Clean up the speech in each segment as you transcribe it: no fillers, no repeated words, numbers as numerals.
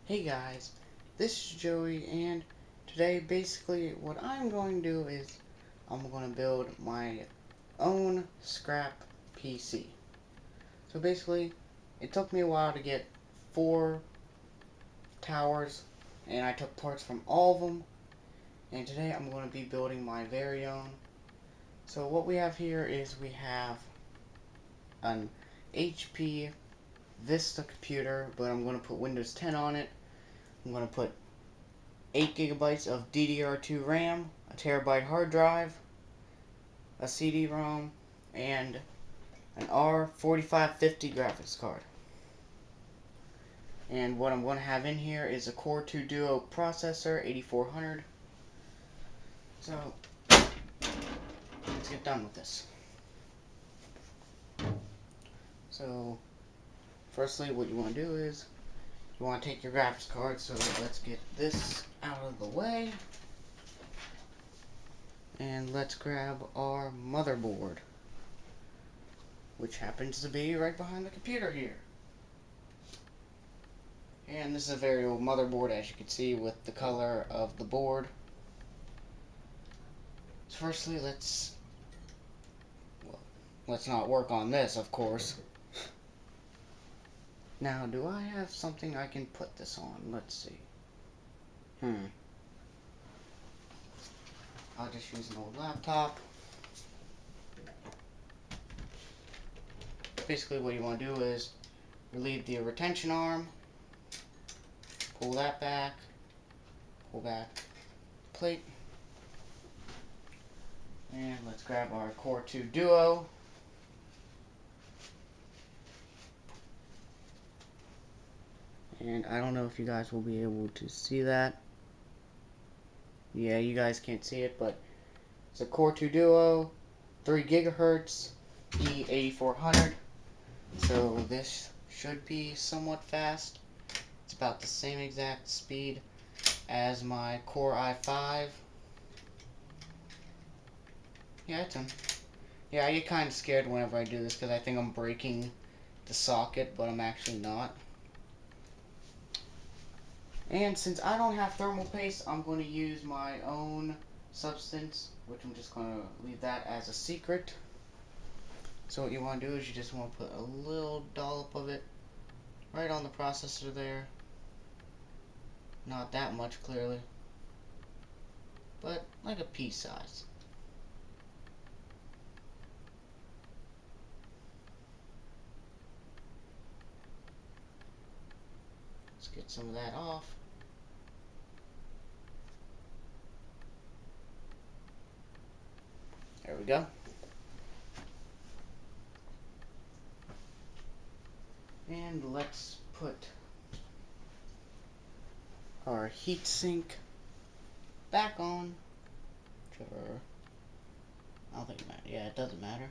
Hey guys, this is Joey, and today basically what I'm going to do is I'm going to build my own scrap PC. So basically, it took me a while to get 4 towers, and I took parts from all of them, and today I'm going to be building my very own. So what we have here is we have an HP Vista computer, but I'm going to put Windows 10 on it. I'm going to put 8 gigabytes of DDR2 RAM, a terabyte hard drive, a CD-ROM, and an R4550 graphics card. And what I'm going to have in here is a Core 2 Duo processor, 8400. So, let's get done with this. So, firstly, what you want to do is, you want to take your graphics card, so let's get this out of the way. And let's grab our motherboard, which happens to be right behind the computer here. And this is a very old motherboard, as you can see, with the color of the board. So firstly, let's not work on this, of course. Now, do I have something I can put this on? Let's see. I'll just use an old laptop. Basically, what you want to do is relieve the retention arm, pull that back, pull back the plate, and let's grab our Core 2 Duo. And I don't know if you guys will be able to see that. Yeah, you guys can't see it, but it's a Core 2 Duo, 3 gigahertz, E8400. So this should be somewhat fast. It's about the same exact speed as my Core i5. Yeah, I get kind of scared whenever I do this because I think I'm breaking the socket, but I'm actually not. And since I don't have thermal paste, I'm going to use my own substance, which I'm just going to leave that as a secret. So what you want to do is you just want to put a little dollop of it right on the processor there. Not that much, clearly, but like a pea size. Let's get some of that off. There we go. And let's put our heatsink back on. I don't think it matters. Yeah, it doesn't matter.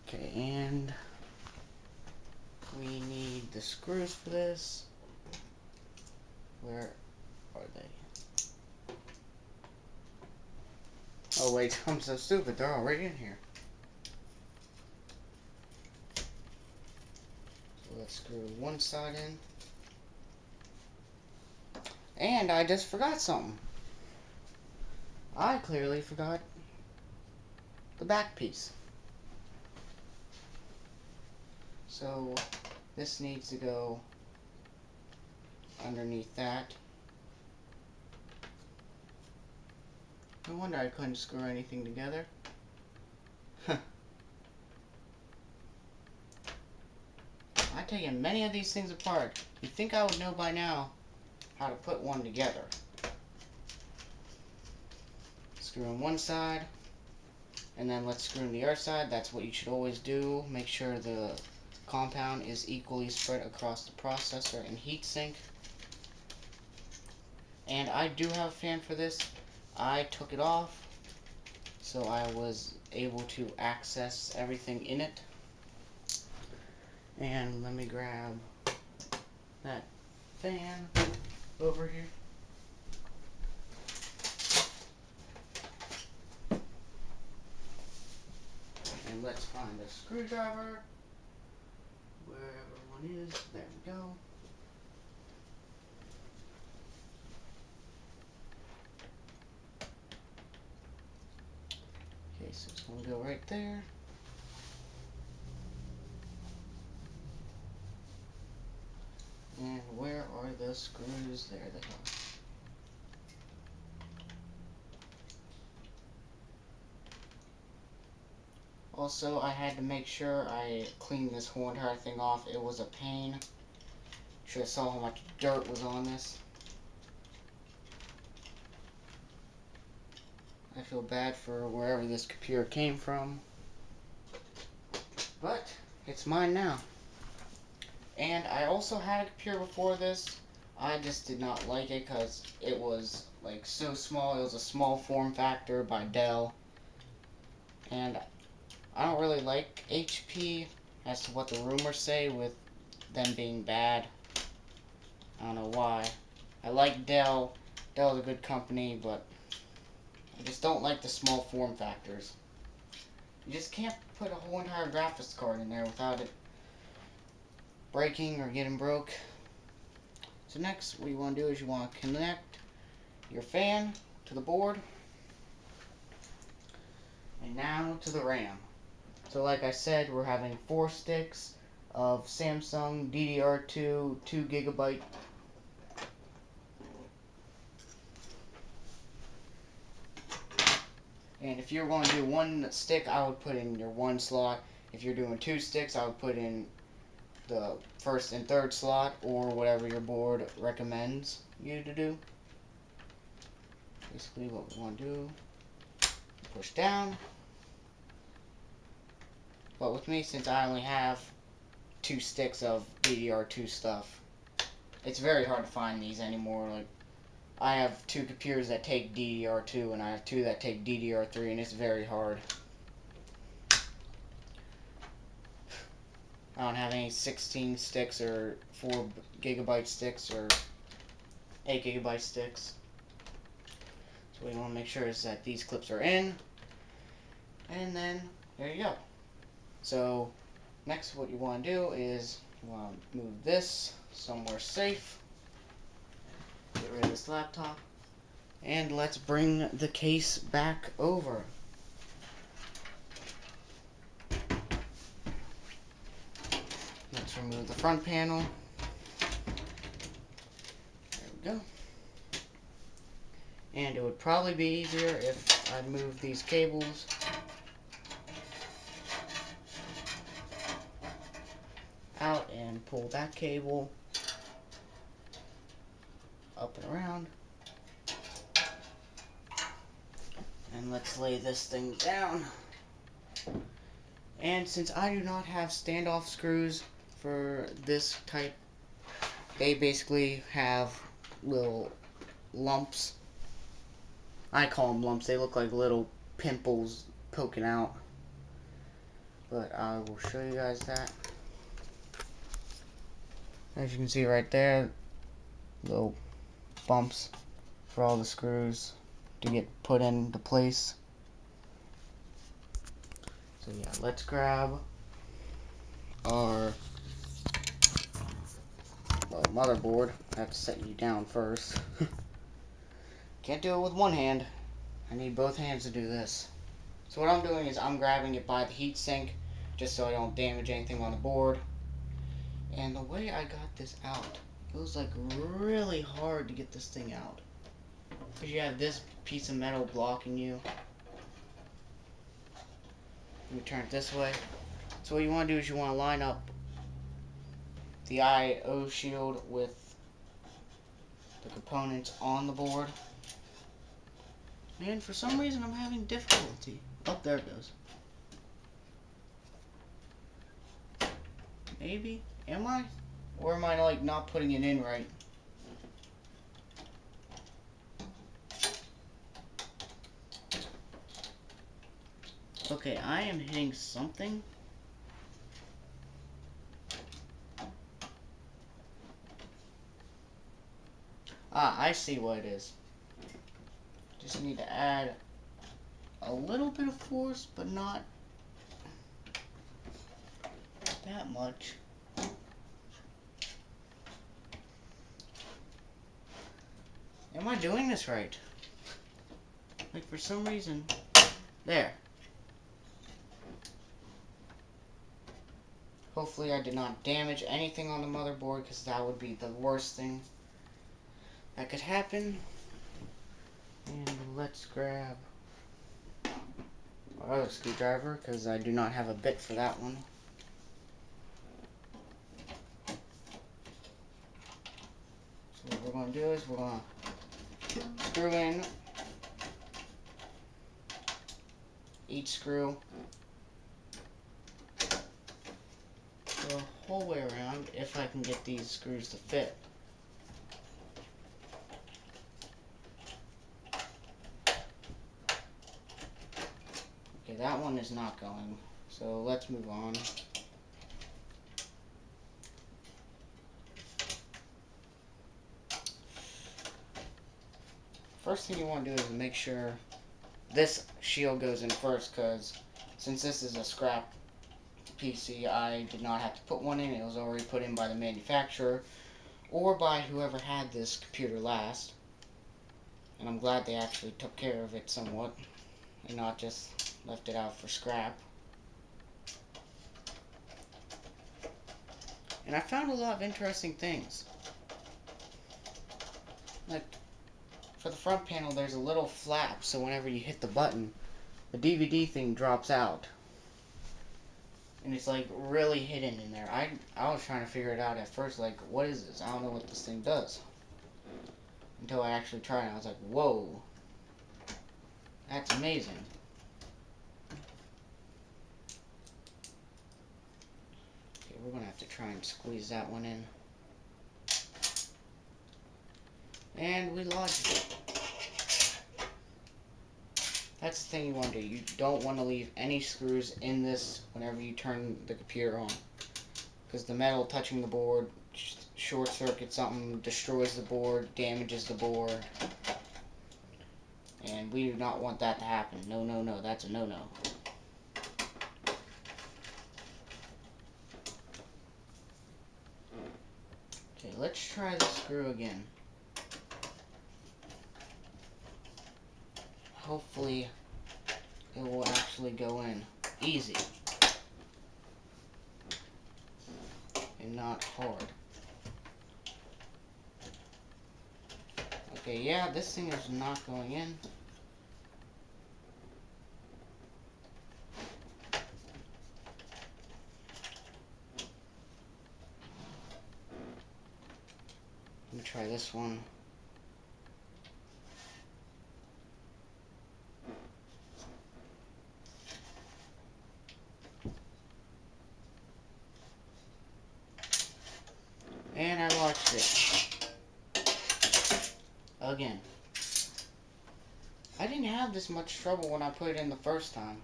Okay, and we need the screws for this. Where are they? Oh wait, I'm so stupid. They're already in here. So let's screw one side in. And I just forgot something. I clearly forgot the back piece. So this needs to go underneath that. No wonder I couldn't screw anything together. I've taken many of these things apart. You'd think I would know by now how to put one together. Screw on one side, and then let's screw on the other side. That's what you should always do. Make sure the compound is equally spread across the processor and heatsink. And I do have a fan for this. I took it off, so I was able to access everything in it. And let me grab that fan over here. let's find a screwdriver. Wherever one is, there we go. Okay, so it's going to go right there. And where are the screws? There they are. Also, I had to make sure I cleaned this whole entire thing off. It was a pain. Should have saw how much dirt was on this. I feel bad for wherever this computer came from. But, it's mine now. And I also had a computer before this. I just did not like it because it was like so small. It was a small form factor by Dell. And I don't really like HP as to what the rumors say with them being bad. I don't know why. I like Dell. Dell's a good company, but I just don't like the small form factors. You just can't put a whole entire graphics card in there without it breaking or getting broke. So next, what you want to do is you want to connect your fan to the board. And now to the RAM. So like I said, we're having 4 sticks of Samsung DDR2 2GB. And if you're going to do 1 stick, I would put in your 1 slot. If you're doing 2 sticks, I would put in the 1st and 3rd slot, or whatever your board recommends you to do. Basically what we want to do, push down. But with me, since I only have 2 sticks of DDR2 stuff, it's very hard to find these anymore. Like, I have 2 computers that take DDR2 and I have 2 that take DDR3, and it's very hard. I don't have any 16 sticks or 4GB sticks or 8GB sticks. So what you want to make sure is that these clips are in, and then there you go. So next, what you want to do is you want to move this somewhere safe. Get rid of this laptop. And let's bring the case back over. Let's remove the front panel. There we go. And it would probably be easier if I moved these cables out and pull that cable up and around. And let's lay this thing down. And since I do not have standoff screws for this type, they basically have little lumps. I call them lumps. They look like little pimples poking out. But I will show you guys that. As you can see right there, little bumps for all the screws to get put into place. So yeah, let's grab our motherboard. I have to set you down first. Can't do it with one hand. I need both hands to do this. So what I'm doing is I'm grabbing it by the heatsink just so I don't damage anything on the board. And the way I got this out, it was like really hard to get this thing out. Because you have this piece of metal blocking you. Let me turn it this way. So what you want to do is you want to line up the I/O shield with the components on the board. And for some reason I'm having difficulty. Oh, there it goes. Maybe? Am I? Or am I like not putting it in right? Okay, I am hitting something. Ah, I see what it is. Just need to add a little bit of force, but not that much. Am I doing this right? Like, for some reason... There. Hopefully I did not damage anything on the motherboard, because that would be the worst thing that could happen. And let's grab our other screwdriver, because I do not have a bit for that one. So what we're going to do is we're going to screw in each screw the whole way around, if I can get these screws to fit. Okay, that one is not going, so let's move on. First thing you want to do is make sure this shield goes in first, because since this is a scrap PC, I did not have to put one in. It was already put in by the manufacturer or by whoever had this computer last. And I'm glad they actually took care of it somewhat and not just left it out for scrap. And I found a lot of interesting things. Like, for the front panel, there's a little flap, so whenever you hit the button, the DVD thing drops out. And it's like really hidden in there. I was trying to figure it out at first, like, what is this? I don't know what this thing does. Until I actually tried it, I was like, whoa. That's amazing. Okay, we're gonna have to try and squeeze that one in. And we lodged it. That's the thing you want to do. You don't want to leave any screws in this whenever you turn the computer on. Because the metal touching the board, short circuits something, destroys the board, damages the board. And we do not want that to happen. No, no, no. That's a no-no. Okay, let's try the screw again. Hopefully it will actually go in easy and not hard. Okay, yeah, this thing is not going in. Let me try this one. And I locked it. Again. I didn't have this much trouble when I put it in the first time.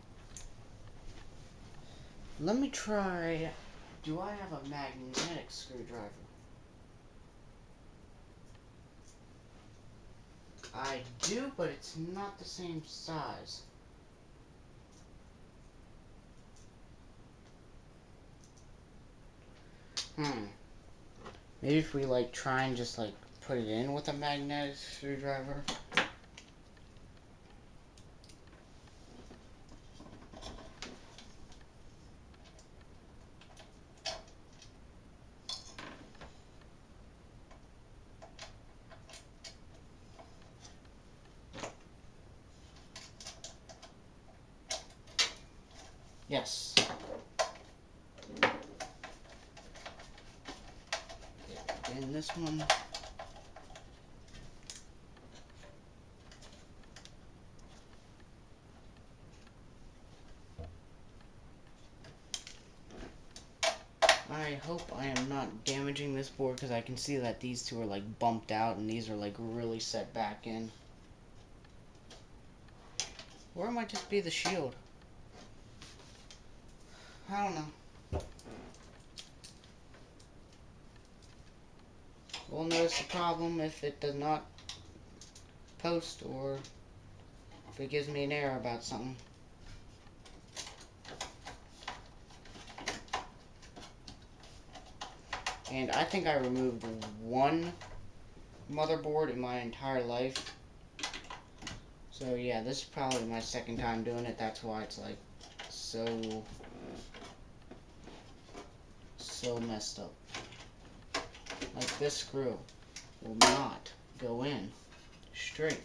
Let me try... Do I have a magnetic screwdriver? I do, but it's not the same size. Maybe if we like try and just like put it in with a magnetic screwdriver. Yes. And this one. I hope I am not damaging this board, because I can see that these two are like bumped out and these are like really set back in. Or it might just be the shield. I don't know. We'll notice the problem if it does not post or if it gives me an error about something. And I think I removed one motherboard in my entire life. So yeah, this is probably my second time doing it. That's why it's like so messed up. Like this screw will not go in straight.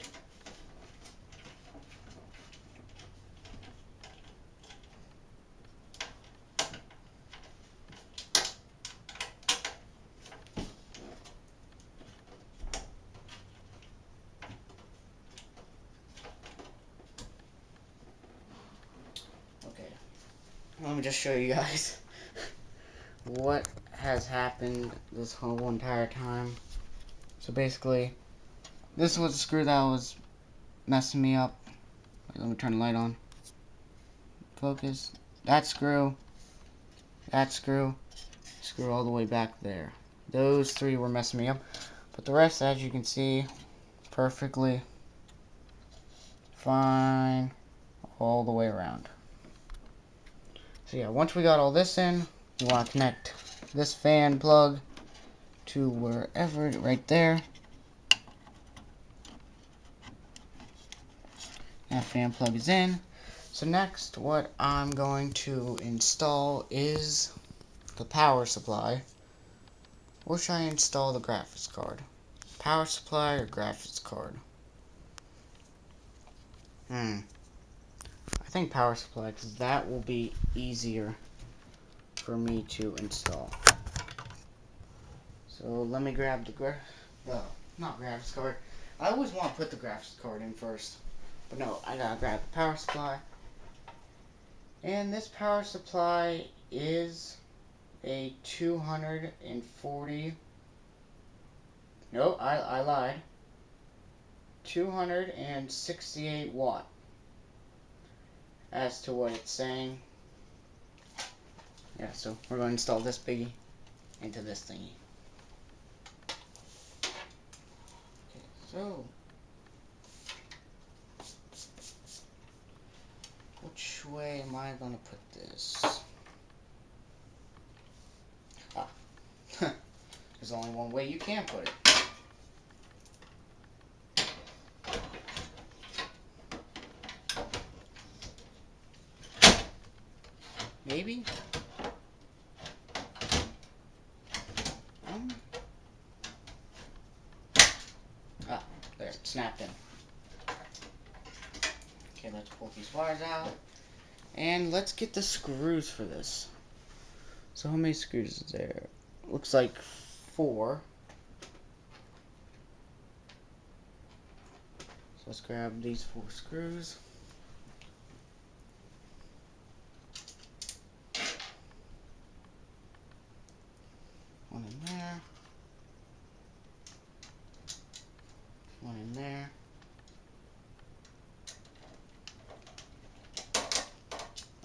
Okay, let me just show you guys what has happened this whole entire time. So basically, this was the screw that was messing me up. Wait, let me turn the light on. Focus. That screw all the way back there. Those three were messing me up. But the rest, as you can see, perfectly fine all the way around. So yeah, once we got all this in, you want to connect this fan plug to wherever, right there. That fan plug is in. So next, what I'm going to install is the power supply. Or should I install the graphics card? Power supply or graphics card? I think power supply, because that will be easier for me to install. So let me grab the not graphics card. I always want to put the graphics card in first. But no, I gotta grab the power supply. And this power supply is a 240. No, I lied. 268 watt. As to what it's saying. Yeah, so we're going to install this biggie into this thingy. Okay, so which way am I going to put this? Ah, there's only one way you can put it. Maybe? There, it snapped in. Okay, let's pull these wires out. And let's get the screws for this. So how many screws is there? Looks like 4. So let's grab these 4 screws. One in there. One in there.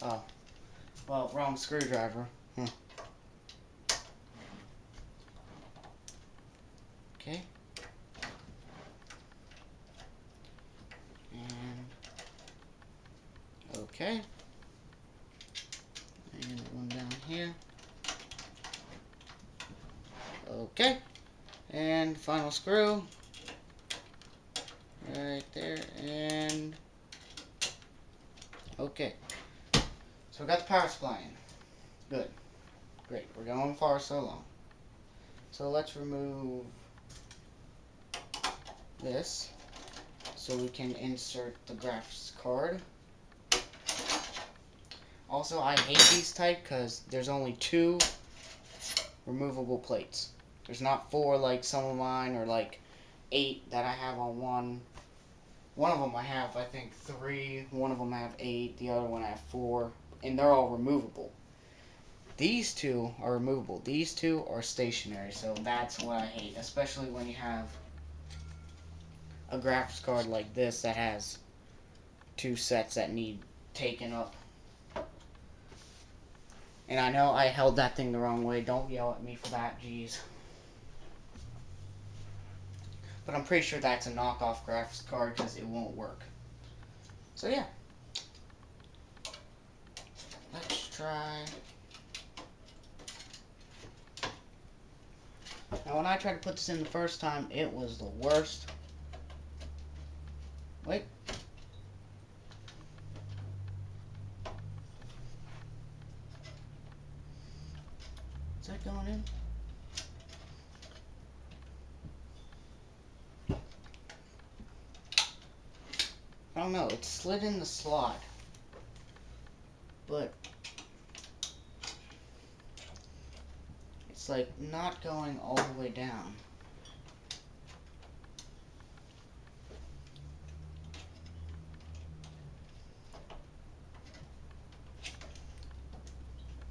Oh. Well, wrong screwdriver. Okay. And okay. And one down here. Okay. And final screw. Right there. And okay. So we got the power supply in. Good. Great. We're going far so long. So let's remove this so we can insert the graphics card. Also, I hate these type because there's only 2 removable plates. There's not 4 like some of mine, or like 8 that I have on one. One of them I have, I think, 3. One of them I have 8. The other one I have 4. And they're all removable. These 2 are removable. These 2 are stationary. So that's what I hate. Especially when you have a graphics card like this that has 2 sets that need taken up. And I know I held that thing the wrong way. Don't yell at me for that, jeez. But I'm pretty sure that's a knockoff graphics card because it won't work. So yeah. Let's try Now, when I tried to put this in the first time, it was the worst. Wait. Is that going in? I don't know. It slid in the slot. But it's like not going all the way down.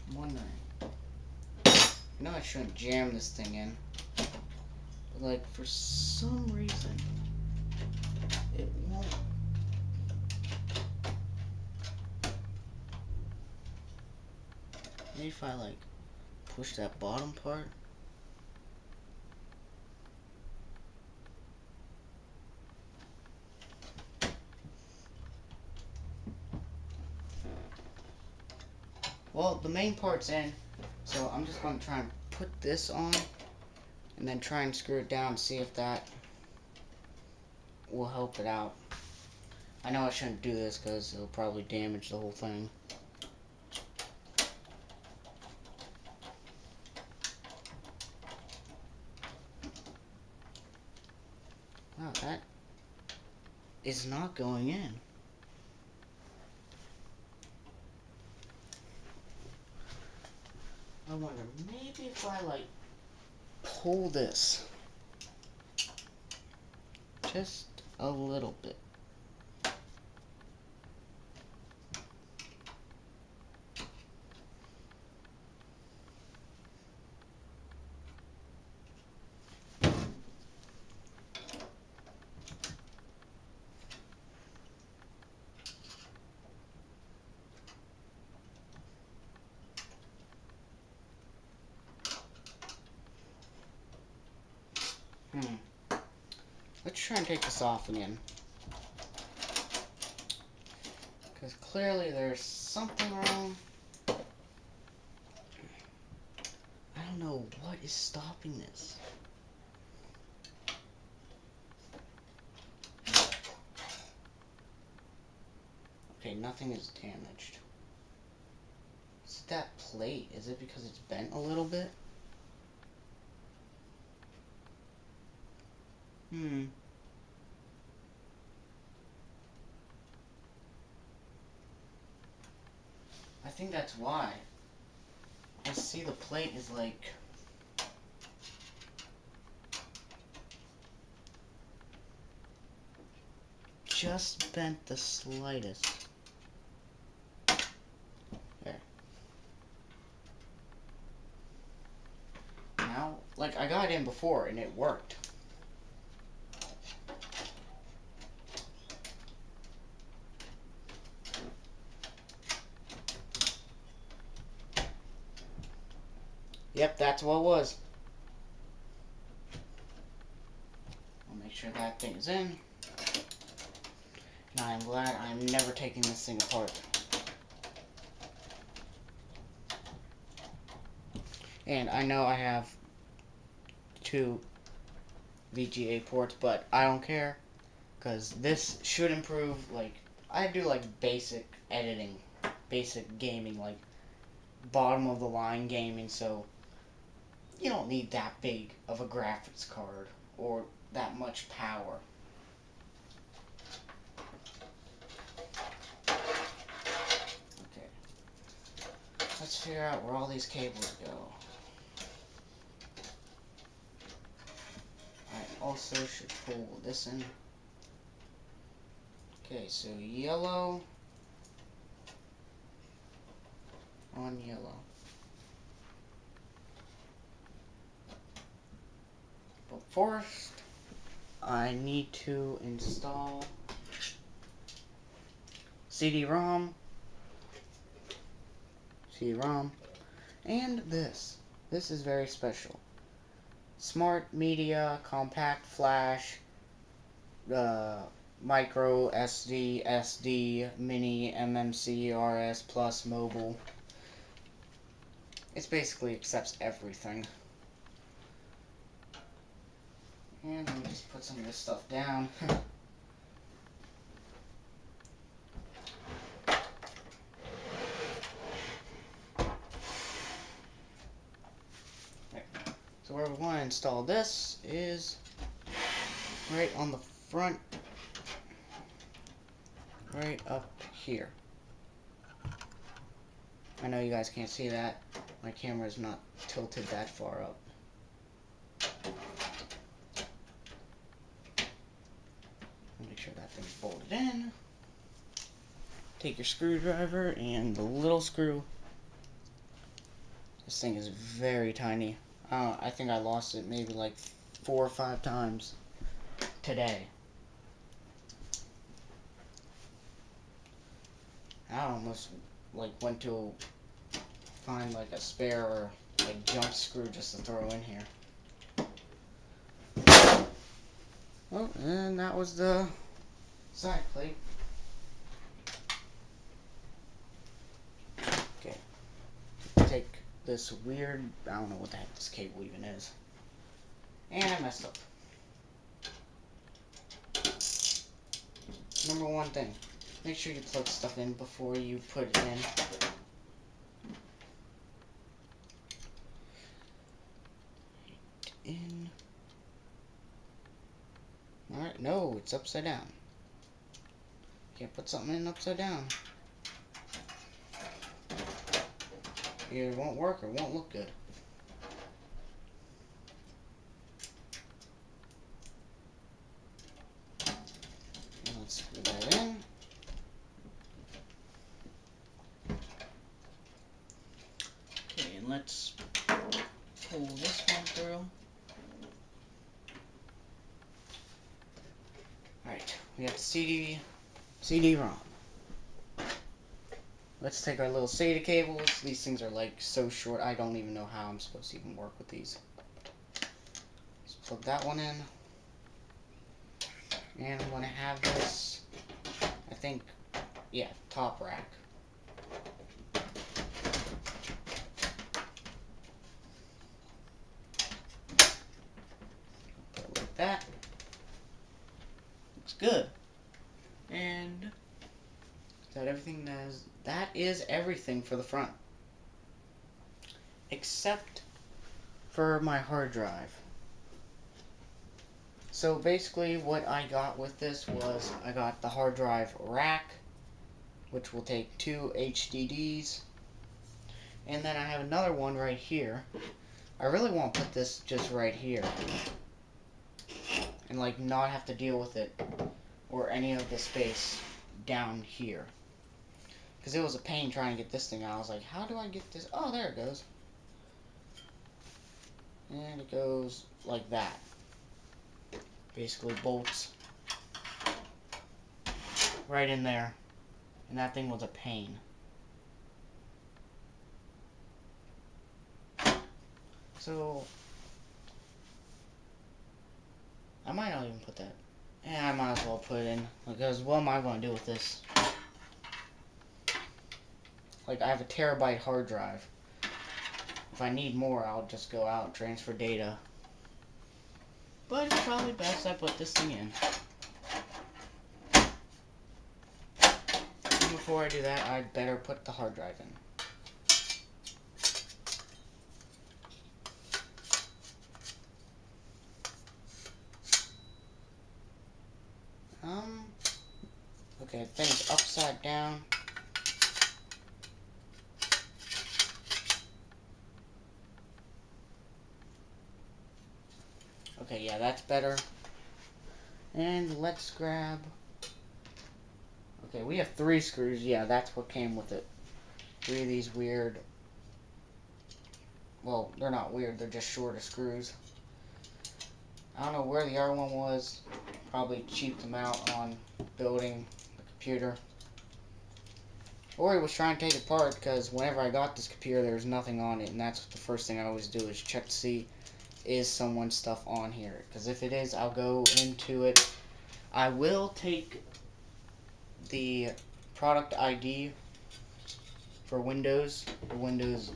I'm wondering. I know I shouldn't jam this thing in. But like for some reason it won't. Maybe if I like push that bottom part. Well, the main part's in, so I'm just going to try and put this on and then try and screw it down, see if that will help it out. I know I shouldn't do this because it'll probably damage the whole thing. Wow, that is not going in. I wonder, maybe if I like pull this just a little bit. Let's try and take this off again. Because clearly there's something wrong. I don't know what is stopping this. Okay, nothing is damaged. Is it that plate? Is it because it's bent a little bit? I think that's why. I see the plate is like... just bent the slightest. There. Now, like, I got it in before and it worked. Yep, that's what it was. I'll make sure that thing is in. And I'm glad I'm never taking this thing apart. And I know I have 2 VGA ports, but I don't care. Because this should improve, like, I do like basic editing, basic gaming, like bottom of the line gaming, so you don't need that big of a graphics card or that much power. Okay, let's figure out where all these cables go. I also should pull this in. Okay, so yellow on yellow. But first, I need to install CD-ROM, and this. This is very special. Smart Media, Compact Flash, Micro SD, SD, Mini, MMC, RS, Plus, Mobile. It basically accepts everything. And let me just put some of this stuff down. So where we want to install this is right on the front, right up here. I know you guys can't see that. My camera is not tilted that far up. Make sure that thing's bolted in. Take your screwdriver and the little screw. This thing is very tiny. I think I lost it maybe like 4 or 5 times today. I almost like went to find like a spare or like junk screw just to throw in here. Well, and that was the side plate. Okay. Take this weird, I don't know what the heck this cable even is. And I messed up. Number one thing, make sure you plug stuff in before you put it in. Alright, no, it's upside down. Can't put something in upside down. Either it won't work or it won't look good. Let's screw that in. Okay, and let's pull this one through. Alright, we have CD-ROM. Let's take our little SATA cables. These things are like so short, I don't even know how I'm supposed to even work with these. Let's plug that one in. And I'm going to have this, I think, yeah, top rack. Put it like that. Looks good. And that is everything for the front. Except for my hard drive. So basically what I got with this was I got the hard drive rack, which will take 2 HDDs, and then I have another one right here. I really want to put this just right here and like not have to deal with it or any of the space down here, because it was a pain trying to get this thing out. I was like, how do I get this? Oh, there it goes. And it goes like that. Basically bolts right in there, and that thing was a pain. So I might not even put that. Yeah, I might as well put it in, because what am I going to do with this? Like, I have a terabyte hard drive. If I need more, I'll just go out and transfer data. But it's probably best I put this thing in. And before I do that, I'd better put the hard drive in. Okay, the thing's upside down. Okay, yeah, that's better. And let's grab... Okay, we have 3 screws. Yeah, that's what came with it. 3 of these weird... Well, they're not weird, they're just shorter screws. I don't know where the other one was. Probably cheaped them out on building the computer. Or he was trying to take it apart, because whenever I got this computer, there was nothing on it. And that's the first thing I always do, is check to see, is someone's stuff on here. Because if it is, I'll go into it. I will take the product ID for Windows, the Windows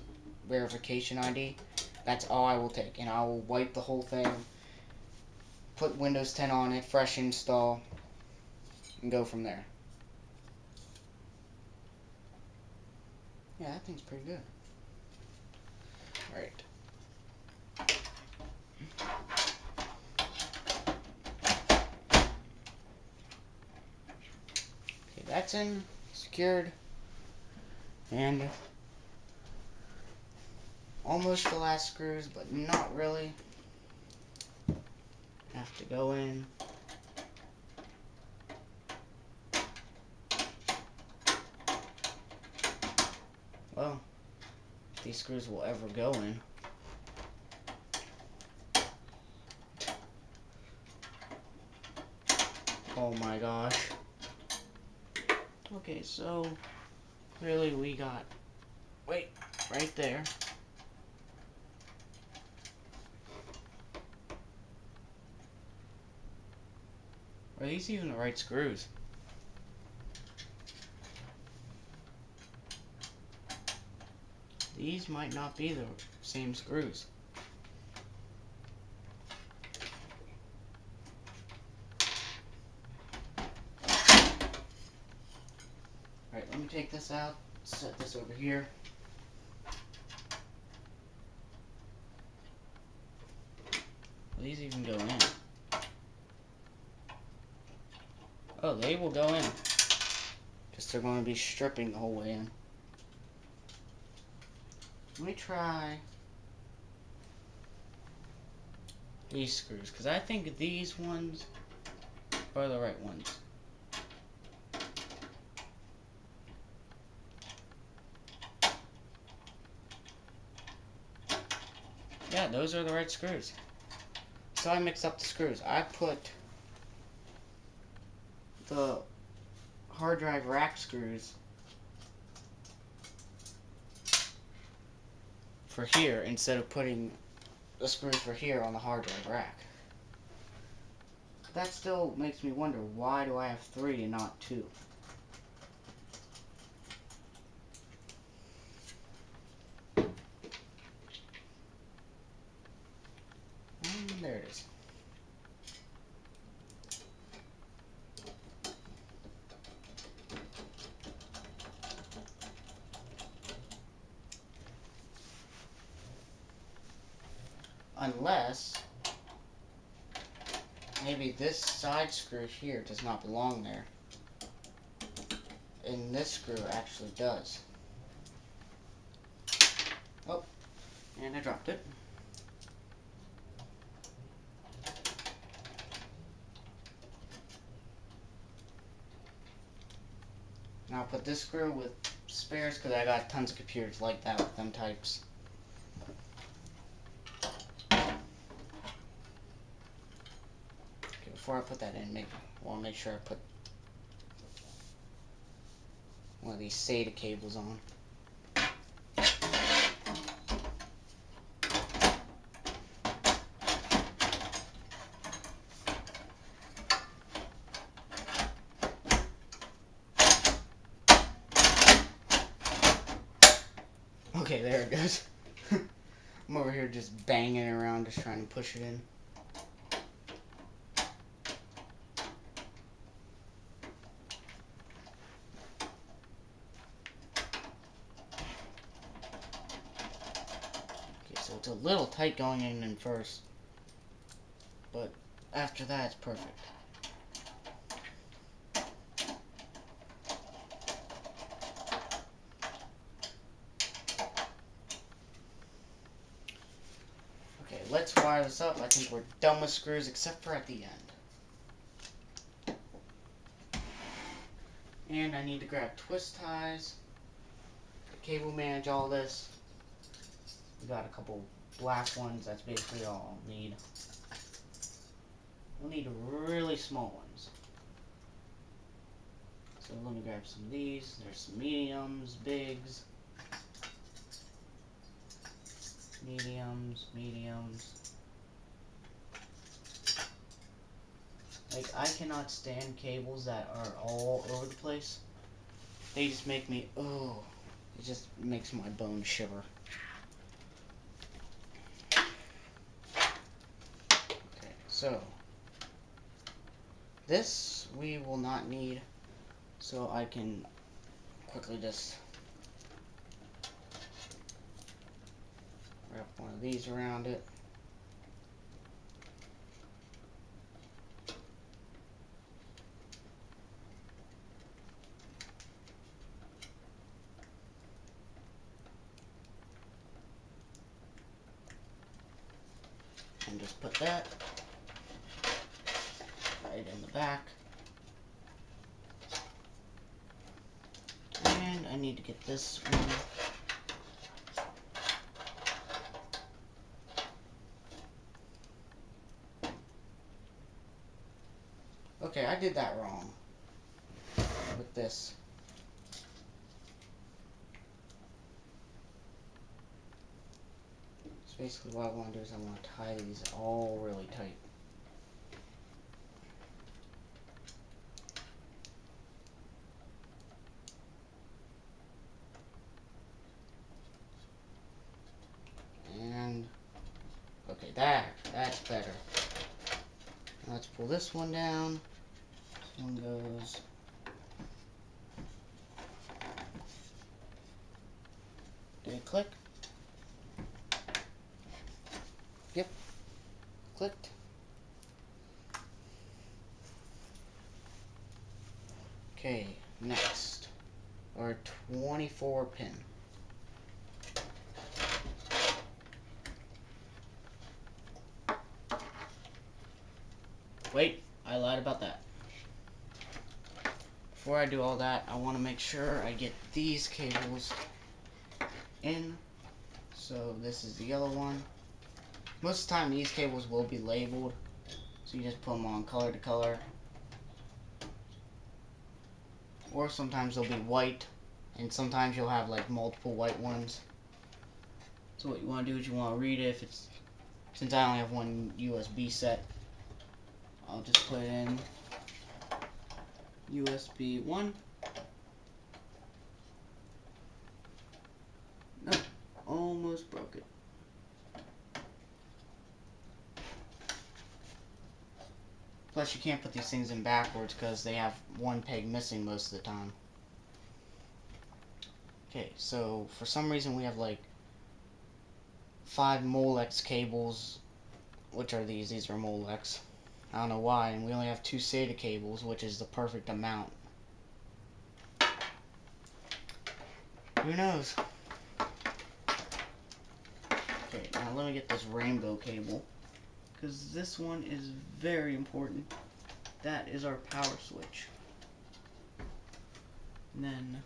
verification ID. That's all I will take. And I will wipe the whole thing put Windows 10 on it, fresh install, and go from there. Yeah, that thing's pretty good. Alright. Okay, that's in, secured, and almost the last screws, but not really. Have to go in. Well, if these screws will ever go in. Oh my gosh. Okay, so clearly we got, wait, right there. Are these even the right screws? These might not be the same screws. Alright, let me take this out, set this over here. Will these even go in? Oh, they will go in. Just they're going to be stripping the whole way in. Let me try these screws, because I think these ones are the right ones. Yeah, those are the right screws. So I mixed up the screws. I put the hard drive rack screws for here instead of putting the screws for here on the hard drive rack. That still makes me wonder, why do I have 3 and not 2? There it is. Unless maybe this side screw here does not belong there, and this screw actually does. Oh, and I dropped it. Now I'll put this screw with spares because I got tons of computers like that with them types. Okay, before I put that in, I want to make sure I put one of these SATA cables on. Okay, there it goes. I'm over here just banging it around, just trying to push it in. Okay, so it's a little tight going in first, but after that it's perfect. Okay, let's wire this up. I think we're done with screws except for at the end. And I need to grab twist ties, cable manage all this. We got a couple black ones, that's basically all I'll need. We'll need really small ones. So let me grab some of these. There's some mediums, bigs, mediums. Like, I cannot stand cables that are all over the place. They just make me, oh, it just makes my bones shiver. Okay, so This we will not need, so I can quickly just wrap one of these around it. And just put that right in the back. And I need to get this one. Okay, I did that wrong with this. So basically what I want to do is I want to tie these all really tight. And okay, that's better. Now let's pull this one down. This one goes. Did it click? Yep, clicked. Okay, next, our 24 pin. Wait, I lied about that. Before I do all that, I want to make sure I get these cables in. So this is the yellow one. Most of the time these cables will be labeled, so you just put them on color to color. Or sometimes they'll be white, and sometimes you'll have like multiple white ones. So what you want to do is you want to read it. If it's, since I only have one USB set, I'll just put in USB 1. Nope, almost broke it. Plus you can't put these things in backwards because they have one peg missing most of the time. Okay, so for some reason we have like 5 Molex cables, which are these are Molex. I don't know why, and we only have 2 SATA cables, which is the perfect amount. Who knows? Okay, now let me get this rainbow cable, because this one is very important. That is our power switch. And then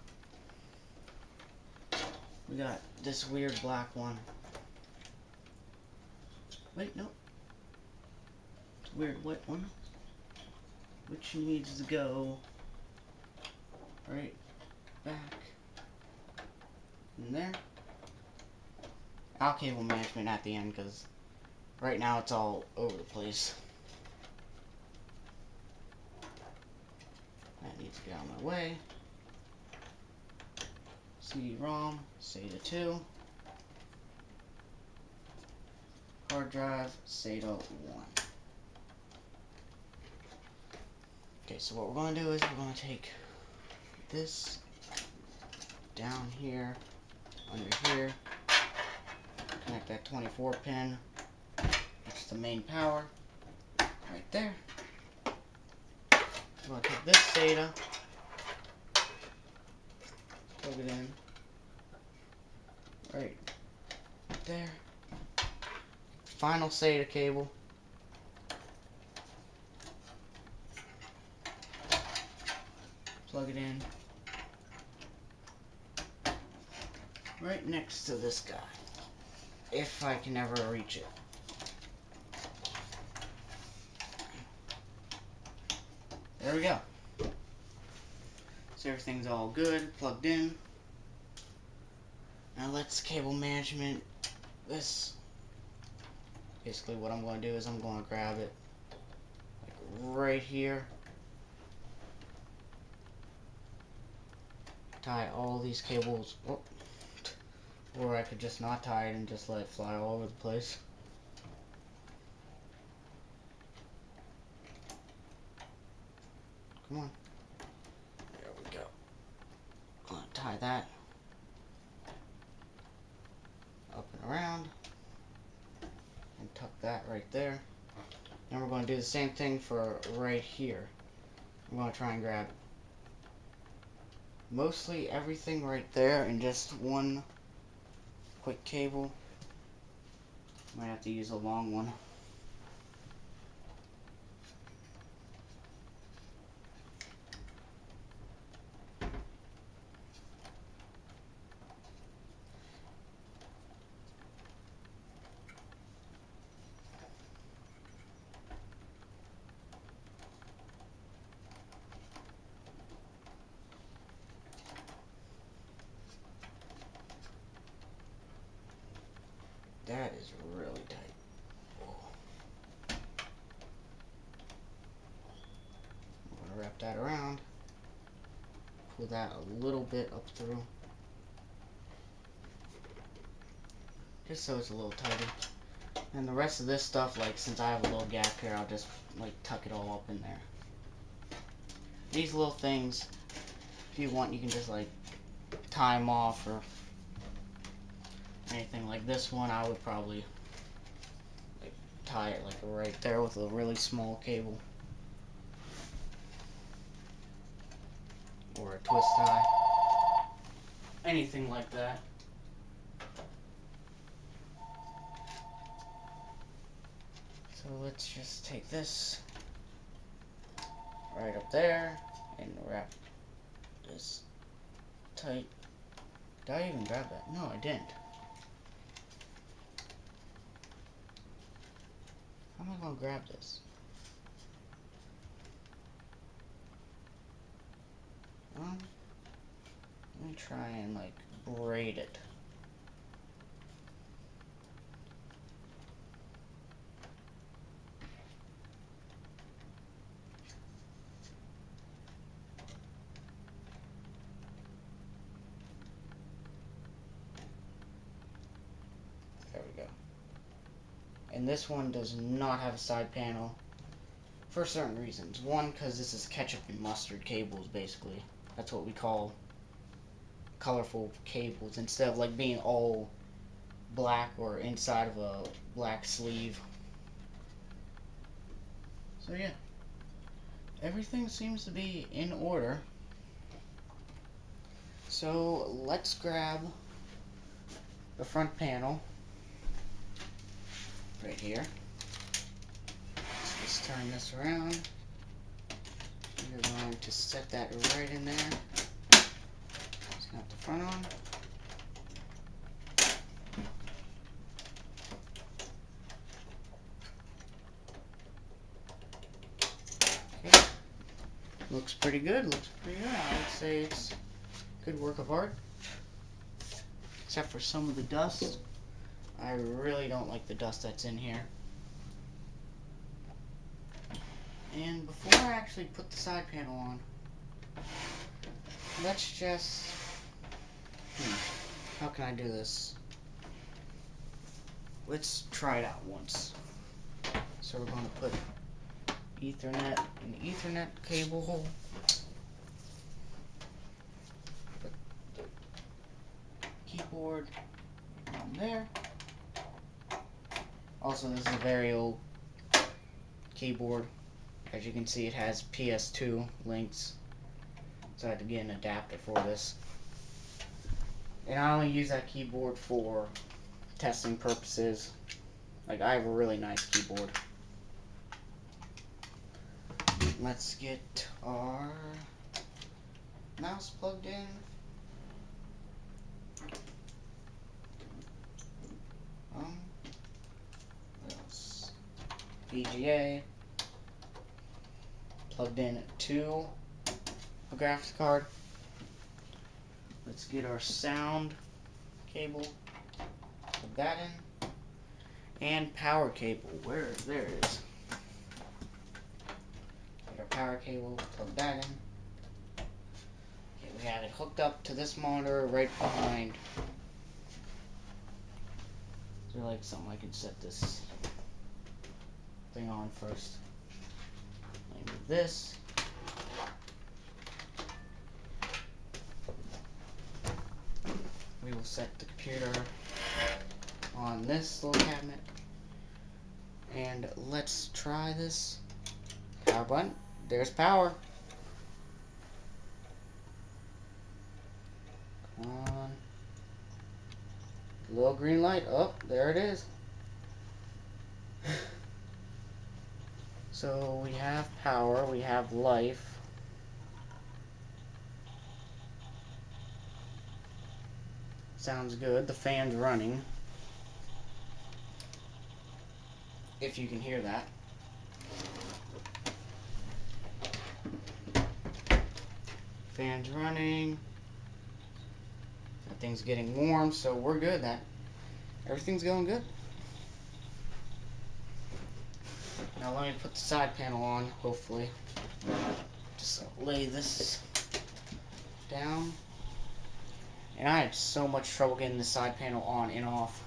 we got this weird black one. Wait, no. It's a weird white one, which needs to go right back in there. I'll cable management at the end because right now it's all over the place. That needs to get out of my way. CD-ROM, SATA 2. Hard drive, SATA 1. Okay, so what we're going to do is we're going to take this down here, under here, connect that 24 pin. That's the main power, right there. We're going to take this SATA, plug it in, right there. Final SATA cable. Plug it in right next to this guy, if I can ever reach it. There we go. So everything's all good, plugged in. Now let's cable management this. Basically what I'm going to do is I'm going to grab it like right here. Tie all these cables, or I could just not tie it and just let it fly all over the place. Come on. There we go. I'm gonna tie that up and around and tuck that right there. And we're going to do the same thing for right here. I'm going to try and grab mostly everything right there in just one quick cable. Might have to use a long one. That is really tight. I'm going to wrap that around. Pull that a little bit up through. Just so it's a little tighter. And the rest of this stuff, like, since I have a little gap here, I'll just, like, tuck it all up in there. These little things, if you want, you can just, like, tie them off or anything like this one. I would probably, like, tie it, like, right there with a really small cable. Or a twist tie. Anything like that. So let's just take this right up there and wrap this tight. Did I even grab that? No, I didn't. How am I going to grab this? Let me try and, like, braid it. There we go. And this one does not have a side panel for certain reasons. One, because this is ketchup and mustard cables, basically. That's what we call colorful cables, instead of, like, being all black or inside of a black sleeve. So yeah, everything seems to be in order. So let's grab the front panel right here. Let's just turn this around. We're going to set that right in there. Just got the front on. Okay. Looks pretty good. Looks pretty good. I would say it's a good work of art. Except for some of the dust. I really don't like the dust that's in here. And before I actually put the side panel on, let's just... how can I do this? Let's try it out once. So we're going to put Ethernet in the Ethernet cable hole. Put the keyboard on there. Also, this is a very old keyboard. As you can see, it has PS2 links. So I had to get an adapter for this. And I only use that keyboard for testing purposes. Like, I have a really nice keyboard. Let's get our mouse plugged in. What else? VGA. Plugged in to a graphics card. Let's get our sound cable. Plug that in. And power cable. There it is. Get our power cable. Plug that in. Okay, we have it hooked up to this monitor right behind. Is there like something I can set this thing on first? Let me move this. we will set the computer on this little cabinet. And let's try this. Power button. There's power. Come on. Little green light. Oh, there it is. So we have power, we have life. Sounds good. The fan's running. If you can hear that. Fan's running. That thing's getting warm, so we're good. Everything's going good. Now let me put the side panel on, hopefully. Just lay this down. And I had so much trouble getting the side panel on and off.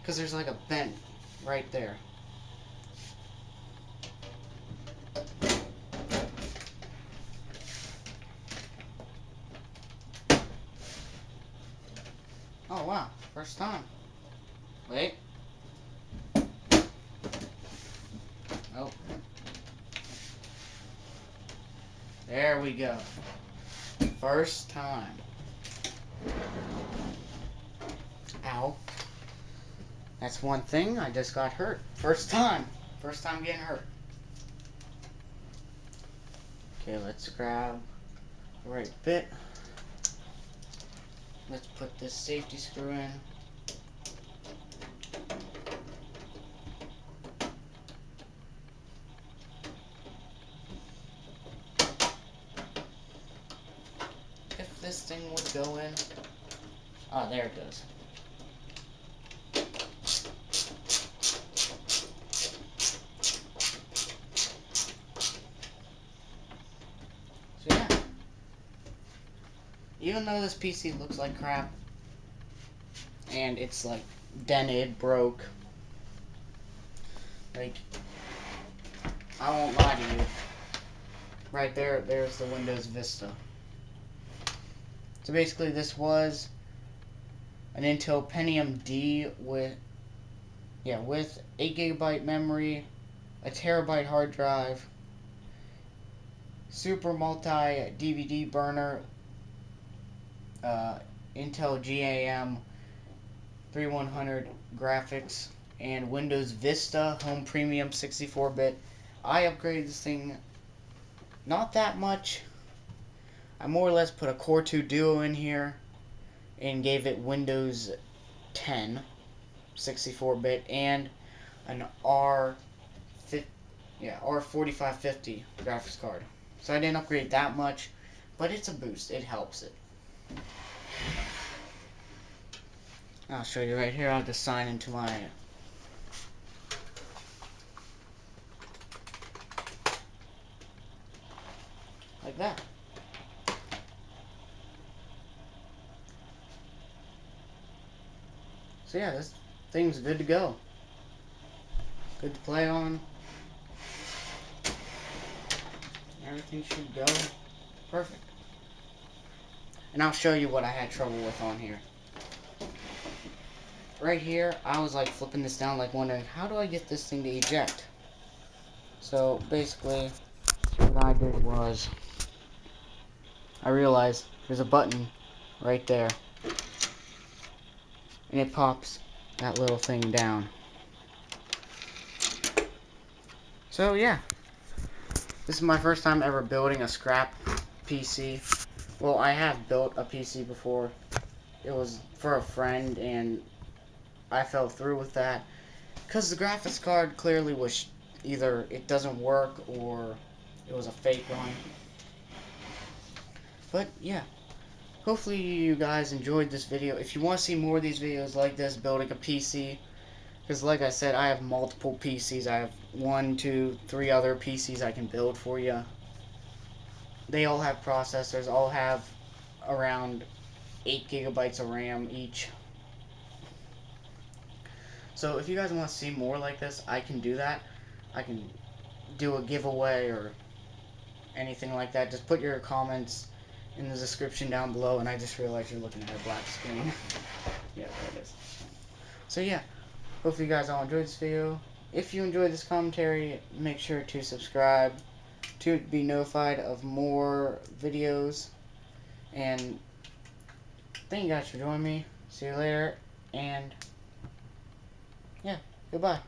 Because there's like a vent right there. Oh wow, first time. Wait. Oh. There we go. First time. Ow. That's one thing, I just got hurt. First time. First time getting hurt. Okay, let's grab the right bit. Let's put this safety screw in. If this thing would go in. Oh, there it goes. So yeah. Even though this PC looks like crap, and it's like dented, broke, like, I won't lie to you. Right there, there's the Windows Vista. So basically this was an Intel Pentium D with 8GB memory, a terabyte hard drive, super multi DVD burner, Intel GAM 3100 graphics, and Windows Vista Home Premium 64-bit. I upgraded this thing not that much. I more or less put a Core 2 Duo in here and gave it Windows 10 64-bit and an R4550 graphics card. So I didn't upgrade that much, but it's a boost. It helps it. I'll show you right here. I'll just sign into my like that. So yeah, this thing's good to go. Good to play on. Everything should go perfect. And I'll show you what I had trouble with on here. Right here, I was like flipping this down, like wondering, how do I get this thing to eject? So basically, what I did was, I realized there's a button right there. And it pops that little thing down. So yeah, this is my first time ever building a scrap PC. Well, I have built a PC before. It was for a friend and I fell through with that because the graphics card clearly was either it doesn't work or it was a fake one. But yeah, hopefully you guys enjoyed this video. If you want to see more of these videos like this, building a PC, because like I said, I have multiple PCs. I have 1, 2, 3 other PCs I can build for you. They all have processors, all have around 8 gigabytes of RAM each. So if you guys want to see more like this, I can do that. I can do a giveaway or anything like that. Just put your comments in the description down below, and I just realized you're looking at a black screen. Yeah, there it is. So yeah, hopefully you guys all enjoyed this video. If you enjoyed this commentary, make sure to subscribe to be notified of more videos. And thank you guys for joining me. See you later, and yeah, goodbye.